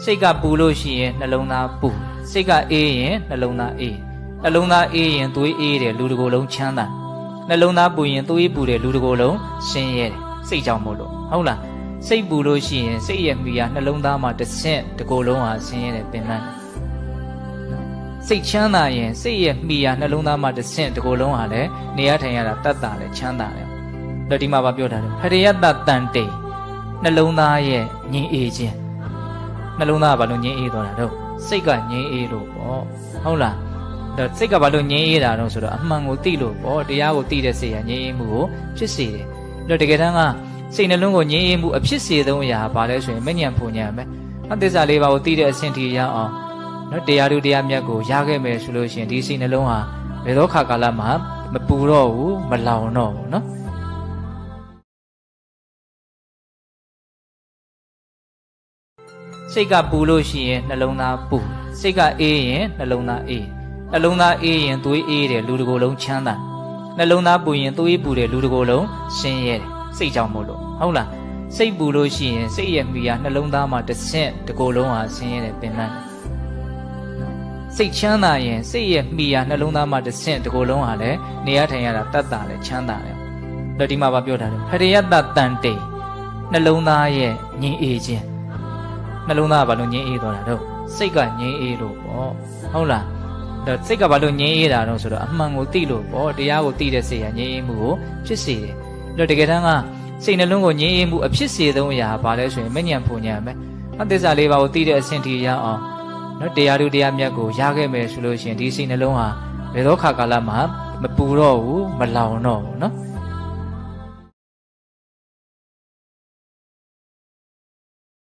စိတ်ကပူလို့ရှိရင်နှလုံးသားပူစိတ်ကအေးရင်နှလုံးသားအေးနှလုံးသားအေးရင်သွေးအေးတယ်လူတစ်ကိုယ်လုံးချမ်းသာနှလုံးသားပူရင်သွေးပူတယ်လူတစ်ကိုယ်လုံးဆင်းရဲတယ်စိတ်ကြောင့်မို့လို့ဟုတ်လားစိတ်ပူလို့ရှိရင်စိတ်ရဲ့မိယာနှလုံးသားမှာတစ်ဆင့်တစ်ကိုယ်လုံးဟာဆင်းရဲတယ်ပင်ပန်းတယ်စိတ်ချမ်းသာရင်စိတ်ရဲ့မိယာနှလုံးသားမှာတစ်ဆင့်တစ်ကိုယ်လုံးဟာလည်းနေရထိုင်ရတာတတ်တာလေချမ်းသာတယ်ဒါဒီမှာပြောထားတယ်ဟရိယတတန်တေနှလုံးသားရဲ့ငြိမ်အေးခြင်းနှလုံးသားကဘာလို့ငြိမ်အေးသွားတာတော့စိတ်ကငြိမ်အေးလို့ပေါ့ဟုတ်လားဒါစိတ်ကဘာလို့ငြိမ်အေးတာတော့ဆိုတော့အမှန်ကိုသိလို့ပေါ့တရားကိုသိတဲ့စိတ်ကငြိမ်အေးမှုကိုဖြစ်စေတယ်ဒါတကယ်တမ်းကစိတ်နှလုံးကိုငြိမ်အေးမှုအဖြစ်စေသုံးအရာဘာလဲဆိုရင်မဉဏ်ဖူဉဏ်ပဲအသစ္စာလေးပါးကိုသိတဲ့အဆင့်ထိရအောင်နော်တရားတို့တရားမြတ်ကိုရခဲ့မယ်ဆိုလို့ရှိရင်ဒီစိတ်နှလုံးဟာဘယ်တော့ခါကာလမှာမပူတော့ဘူးမလောင်တော့ဘူးနော်စိတ်ကပူလို့ရှိရင်နှလုံးသားပူစိတ်ကအေးရင်နှလုံးသားအေးနှလုံးသားအေးရင်သွေးအေးတယ်လူတစ်ကိုယ်လုံးချမ်းသာနှလုံးသားပူရင်သွေးပူတယ်လူတစ်ကိုယ်လုံးဆင်းရဲတယ်စိတ်ကြောင့်မို့လို့ဟုတ်လားစိတ်ပူလို့ရှိရင်စိတ်ရဲ့မိယာနှလုံးသားမှာတစ်ဆင့်တစ်ကိုယ်လုံးဟာဆင်းရဲတယ်ပင်ပန်းတယ်စိတ်ချမ်းသာရင်စိတ်ရဲ့မိယာနှလုံးသားမှာတစ်ဆင့်တစ်ကိုယ်လုံးဟာလည်းနေရထိုင်ရတာတတ်တာလေချမ်းသာတယ်ဒါဒီမှာပြောထားတယ်ဟရိယတတန်တေနှလုံးသားရဲ့ငြိမ်အေးခြင်းနှလုံးသားကဘာလို့ငြိမ်အေးသွားတာတော့စိတ်ကငြိမ်အေးလို့ပေါ့ဟုတ်လားဒါစိတ်ကဘာလို့ငြိမ်အေးတာတော့ဆိုတော့အမှန်ကိုသိလို့ပေါ့တရားကိုသိတဲ့စိတ်ကငြိမ်အေးမှုကိုဖြစ်စေတယ်ဒါတကယ်တမ်းကစိတ်နှလုံးကိုငြိမ်အေးမှုအဖြစ်စေသုံးအရာဘာလဲဆိုရင်မဉဏ်ဖူဉဏ်ပဲအသစ္စာလေးပါးကိုသိတဲ့အဆင့်ထိရအောင်နော်တရားတို့တရားမြတ်ကိုရခဲ့မယ်ဆိုလို့ရှိရင်ဒီစိတ်နှလုံးဟာဘယ်တော့ခါကာလမှာမပူတော့ဘူးမလောင်တော့ဘူးနော်